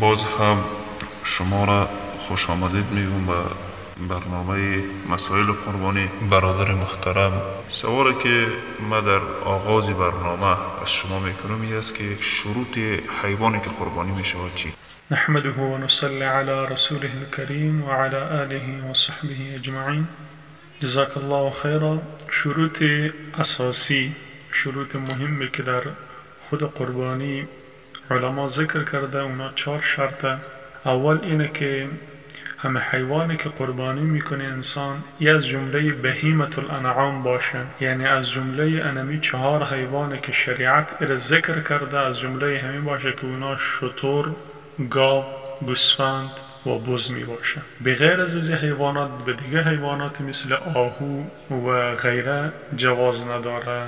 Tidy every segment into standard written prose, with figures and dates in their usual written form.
باز هم شما را خوش آمدید میگم به برنامه مسائل قربانی. برادر محترم، سوالی که ما در آغاز برنامه از شما میکنم این است که شروط حیوانی که قربانی میشود چی؟ نحمده و نصلي على رسوله الكريم وعلى آله وصحبه اجمعین. جزاك الله خیرا. شروط اساسی، شروط مهمی که در خود قربانی علما ذکر کرده اونا 4 شرطه. اول اینه که همه حیوانی که قربانی میکنه انسان یه از جمله بهیمة الانعام باشه، یعنی از جمله انمی 4 حیوانی که شریعت ار ذکر کرده از جمله همین باشه که اونا شتر، گاو، گوسفند و بز می باشه. بغیر از این حیوانات به دیگه حیوانات مثل آهو و غیره جواز نداره.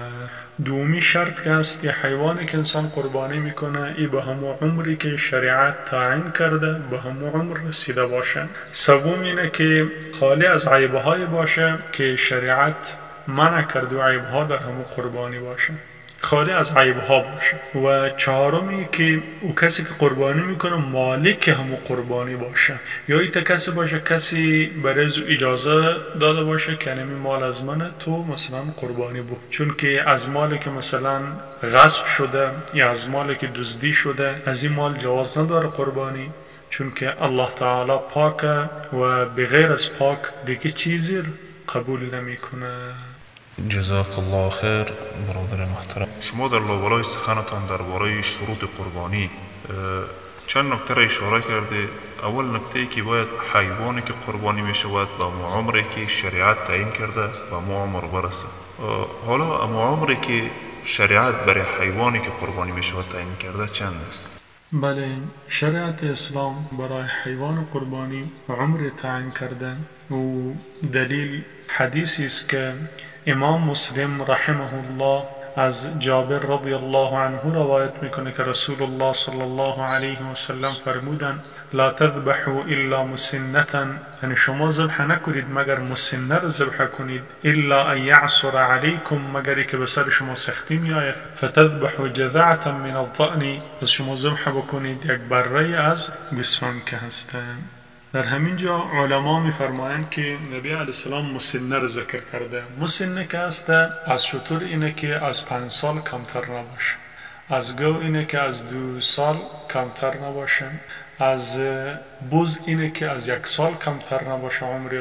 دومی شرط که است یه حیوانی که انسان قربانی میکنه ای به همون عمری که شریعت تعیین کرده به همون عمر رسیده باشه. سوم اینه که خالی از عیبهای باشه که شریعت منع کرده و عیبها در همون قربانی باشه، خالی از عیبها باشه. و چهارمی که او کسی که قربانی میکنه مالک همون قربانی باشه، یا ایتا کسی باشه کسی برای اجازه داده باشه که نمی مال از منه تو مثلا قربانی بود، چون که از مالی که مثلا غصب شده یا از مالی که دزدی شده از این مال جواز نداره قربانی، چون که الله تعالی پاکه و بغیر از پاک دیگه چیزی قبول نمیکنه. جزاک الله خیر برادر محترم. شما در لابلای سخنتان درباره شروط قربانی چند نکته را اشاره کرده. اول نکته ای که باید حیوانی که قربانی می شود با عمری که شریعت تعیین کرده با عمر برسه. حالا عمری که شریعت برای حیوانی که قربانی می شود تعیین کرده چند است؟ بله، شریعت اسلام برای حیوان قربانی عمر تعیین کرده و دلیل حدیثی است که امام مسلم رحمه الله از جابر رضی الله عنه روایت میکنه که رسول الله صلی الله علیه و سلم فرمودن لا تذبحوا الا مسنة، یعنی شما ذبح نکنید مگر مسنه را ذبح کنید، الا ان یعصر علیکم، مگر که به سر شما سختی میآید، فتذبحوا جذعة من الضأن، پس شما ذبح بکنید یک بره از گوسفند که هستند. در همین جا علما میفرمایند که نبی علیه السلام مسنه را ذکر کرده. مسنه که هست از شتر اینه که از 5 سال کمتر نباشه، از گاو اینه که از 2 سال کمتر نباشه، از بز اینه که از 1 سال کمتر نباشه عمری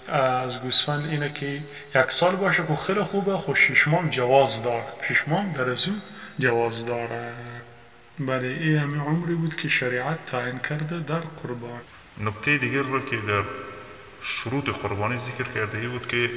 از گوسفند اینه که 1 سال باشه که خیلی خوبه، خود 6 ماه جواز داره، 6 ماه در ازو جواز داره. بله این همین عمری بود که شریعت تعیین کرده در قربان. نکته دیگر رو که در شروط قربانی ذکر کرده ای بود که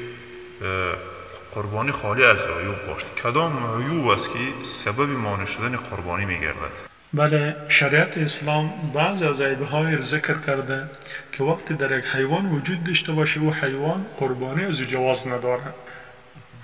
قربانی خالی از عیوب باشد. کدام عیوب است که سبب مانع شدن قربانی میگردد؟ بله، شریعت اسلام بعض از عیبهای ذکر کرده که وقتی در یک حیوان وجود داشته باشه و حیوان قربانی از جواز نداره.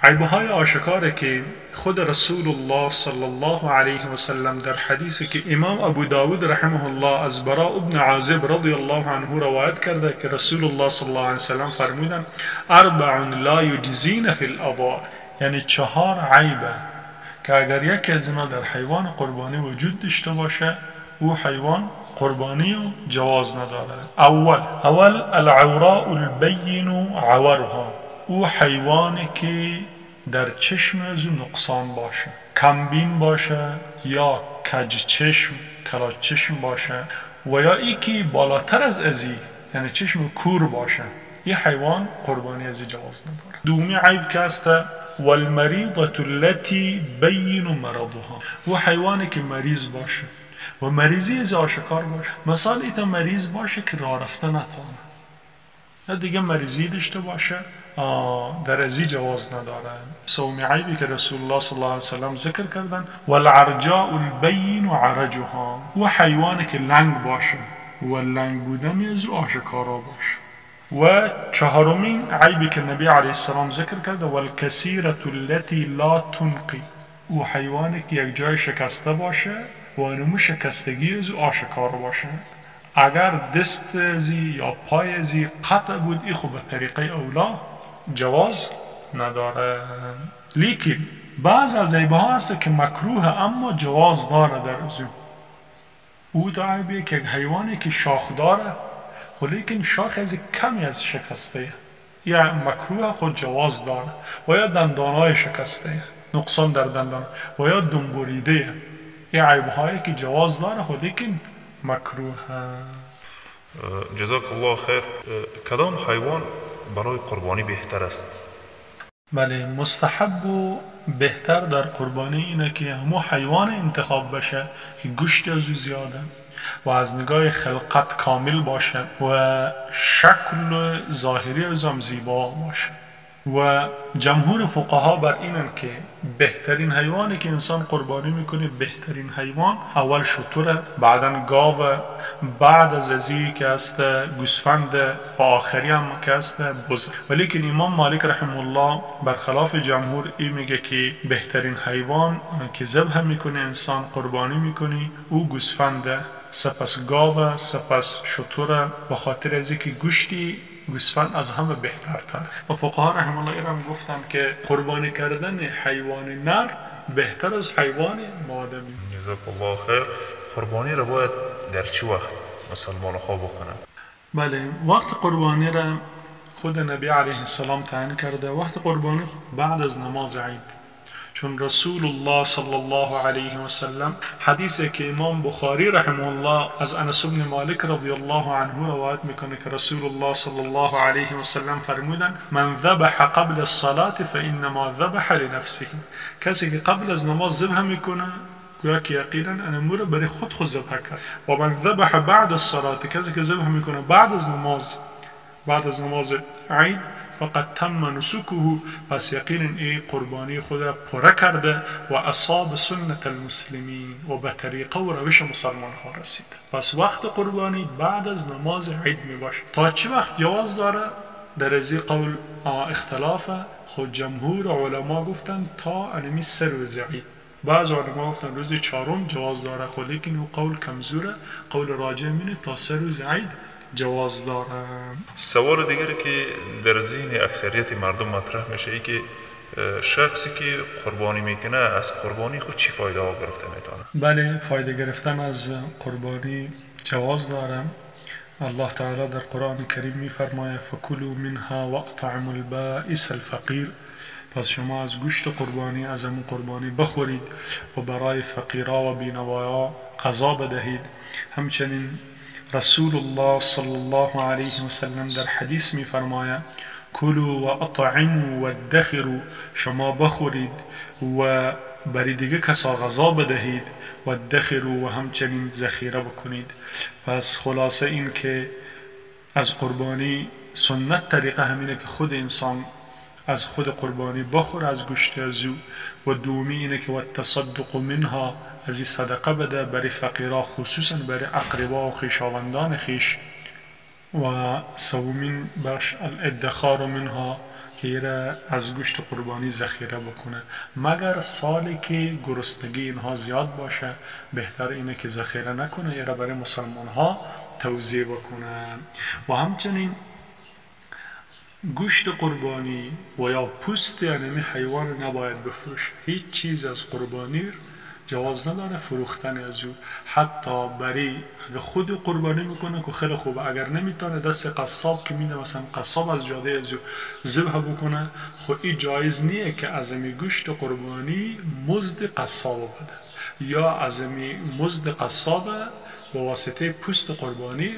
عیبهای آشکاره که خود رسول الله صلی الله علیه و سلم در حدیثی که امام ابو داود رحمه الله از براء ابن عازب رضی الله عنه روایت کرده که رسول الله صلی الله علیه و سلم فرمودن 4 لا یجزین فی الاضاء، یعنی 4 عیبه که اگر یکی از اینا در حیوان قربانی وجود داشته باشه او حیوان قربانی و جواز نداره. اول العوراء البین عورها، او حیوانی که در چشم از نقصان باشه، کمبین باشه یا کج چشم، کلاج چشم باشه، و یا ای که بالاتر از ازی یعنی چشم کور باشه، این حیوان قربانی از جواز نداره. دومی عیب که است والمریضة التي بین مرضها، و حیوانی که مریض باشه و مریضی از آشکار باشه، مثال ایتا مریض باشه که راه رفته نتونه یا دیگه مریضی داشته باشه در ازی جواز نداره. سومی عیبی که رسول الله صلی الله علیه وسلم ذکر کردن والعرجاء البین عرجها، و حیوانی که لنگ باشه و لنگ بودن از آشکارا باشه. و چهارمین عیبی که نبی علیه السلام ذکر کرده والکثیرة التي لا تنقی، و حیوانی که یک جای شکسته باشه و نمو شکستگی از آشکار باشه. اگر دست ازی یا پای ازی قطع بود ای خوب به طریقه اولا جواز نداره. لیکن بعض از عیبها هست که مکروه اما جواز داره در ازو. او دا عیبیه که حیوانی که شاخ داره خب لیکن شاخ از کمی از شکسته یا مکروه خود جواز داره و یا دندانهای شکسته نقصان در دندان و یا دنبوریده این عیبهایی که جواز داره خود لیکن مکروه. جزاک الله خیر. کدام حیوان برای قربانی بهتر است؟ بله، مستحب و بهتر در قربانی اینه که همو حیوان انتخاب بشه که گوشت از او زیاده و از نگاه خلقت کامل باشه و شکل ظاهری از هم زیبا باشه و جمهور فقها بر اینن که بهترین حیوانی که انسان قربانی میکنه بهترین حیوان اول شتره، بعدا گاو، بعد از ازی که است گوسفند و آخری هم که است بز. ولی که امام مالک رحمه الله برخلاف جمهور این میگه که بهترین حیوان که ذبح میکنه انسان قربانی میکنه او گوسفنده، سپس گاو، سپس شتره، به خاطر ازی که گوشتی گوسفند از همه بهترتر. و فقها رحمه الله ایران گفتن که قربانی کردن حیوان نر بهتر از حیوان مادمی. جزاک الله خیر. قربانی را باید در چه وقت مسلمان ها بکنن؟ بله، وقت قربانی را خود نبی علیه السلام تعیین کرده. وقت قربانی بعد از نماز عید، چون رسول الله صلی الله علیه و سلم حدیثی که امام بخاری رحمه الله از انس بن مالک رضی الله عنه روایت میکنه که رسول الله صلی الله علیه و سلم فرمودن من ذبح قبل الصلاة فانما ذبح لنفسه. کسی که قبل از نماز ذبح میکنه گویا که یقینا امور برای خود ذبح کرد. و من ذبح بعد الصلاة، کسی که ذبح میکنه بعد از نماز عید فقط تم نسکه، پس یقینا این قربانی خود پره کرده و اصاب سنت المسلمین و به طریقه و روش مسلمان ها رسیده. پس وقت قربانی بعد از نماز عید می باشه. تا چه وقت جواز داره؟ در ازی قول اختلاف. خود جمهور علما گفتن تا انمی 3 روز عید، بعض علما گفتن روز 4 جواز داره، خود لیکن او قول کمزوره. قول راجع مینه تا 3 روز عید جواز داره. سوال دیگری که در ذهن اکثریت مردم مطرح میشه ای که شخصی که قربانی میکنه از قربانی خود چی فایده ها گرفته میتونه؟ بله، فایده گرفتن از قربانی جواز داره. الله تعالی در قرآن کریم میفرماید فکلوا منها واطعموا البائس الفقیر. پس شما از گوشت قربانی، از همون قربانی بخورید و برای فقیرا و بینوایا غذا بدهید. همچنین رسول الله صلی الله علیه و سلم در حدیث می فرماید کلوا و اطعموا و ادخروا، شما بخورید و برای دیگه کسا غذا بدهید و ادخروا و همچنین ذخیره بکنید. پس خلاصه این که از قربانی سنت طریقه همینه که خود انسان از خود قربانی بخور از گوشت از او، و دومی اینه که و التصدق منها، از این صدقه بده برای فقیرا، خصوصا برای اقربا و خویشاوندان خیش. و سومین بخش الادخار منها، که ایره از گوشت قربانی ذخیره بکنه. مگر سالی که گرسنگی اینها زیاد باشه بهتر اینه که ذخیره نکنه، ایره برای مسلمان ها توزیع بکنه. و همچنین گوشت قربانی و یا پوست انمی حیوان نباید بفروش. هیچ چیز از قربانی جواز نداره فروختن از او. حتی برای اگر خود قربانی میکنه که خیلی خوبه، اگر نمیتونه دست قصاب که میده، مثلا قصاب از جاده از او ذبح بکنه، خب این جایز نیه که از امی گوشت قربانی مزد قصاب بده، یا از امی مزد قصاب با واسطه پوست قربانی،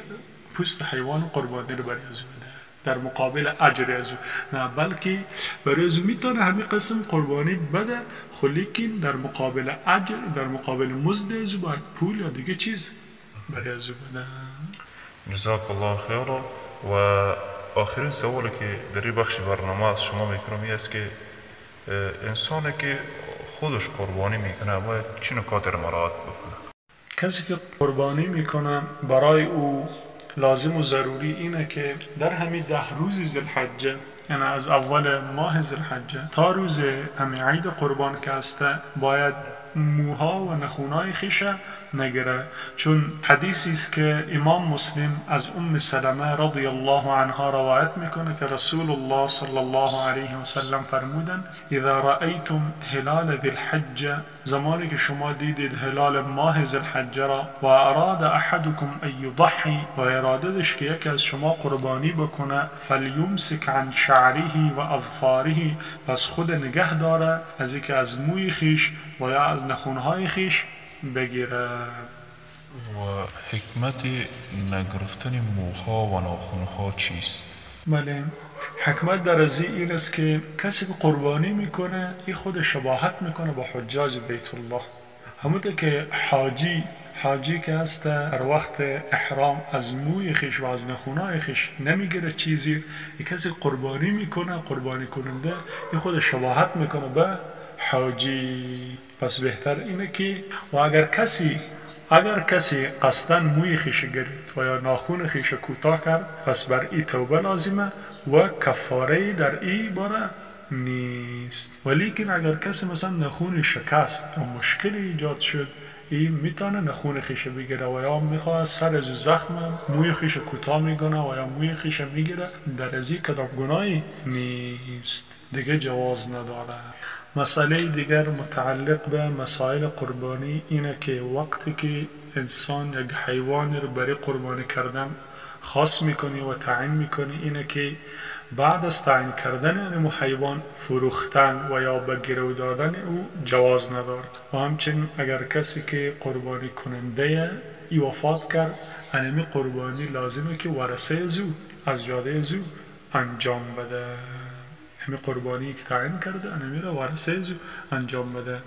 پوست حیوان قربانی رو برای از بده در مقابل اجر از او. نه، بلکه برای از میتونه همین قسم قربانی بده، خب لیکن در مقابل اجر، در مقابل مزد از او باید پول یا دیگه چیز برای از او بده. جزاک الله خیر. و آخرین سوالی که در این بخش برنامه از شما میکنم این است که انسانی که خودش قربانی میکنه باید چه نکات را مراعات بکنه؟ کسی که قربانی میکنه برای او لازم و ضروری اینه که در همین 10 روز ذوالحجه، یعنی از اول ماه ذوالحجه تا روز همین عید قربان که هسته، باید موها و نخونای خیشه نگیره، چون حدیثی است که امام مسلم از سلمه رضی الله عنها روایت میکنه که رسول الله صلی الله علیه و سلم فرمودن اذا رأیتم هلال ذی الحجه، زمانی که شما دیدید هلال ماه ذی الحجه را، و اراد احدکم ان یضحی، و اراده داشت که یکی از شما قربانی بکنه، فلیمسک عن شعره و اظفاره، پس خود نگه داره از اینکه از موی خیش و یا از نخونهای خیش بگیره. و حکمت نگرفتن موها و ناخونها چیست؟ بله، حکمت در از این است که کسی که قربانی میکنه این خود شباهت میکنه با حجاج بیت الله. همونطور که حاجی که هست در وقت احرام از موی خیش و از نخونای خیش نمیگیره چیزی، این کسی قربانی میکنه، قربانی کننده، این خود شباهت میکنه به حاجی. پس بهتر اینه که و اگر کسی قصداً موی خیش گرفت و یا ناخون خیش کوتاه کرد، پس بر ای توبه لازمه و کفاره در ای باره نیست. ولیکن اگر کسی مثلا نخون شکست و مشکل ایجاد شد، این میتونه نخون خیش بگیره و یا میخواه سر از زخم موی خیش کوتاه میکنه و یا موی خیش میگیره، در ازی کدام گناهی نیست، دیگه جواز نداره. مسئله دیگر متعلق به مسائل قربانی اینه که وقتی که انسان یک حیوان رو برای قربانی کردن خاص میکنی و تعیین میکنی، اینه که بعد از تعیین کردن این حیوان فروختن و یا به گرو دادن او جواز نداره. و همچنین اگر کسی که قربانی کننده ای وفات کرد، انمی قربانی لازمه که ورثه از جاده زو انجام بده. همین قربانی که تعیین کرده انمی را ورثه انجام بده.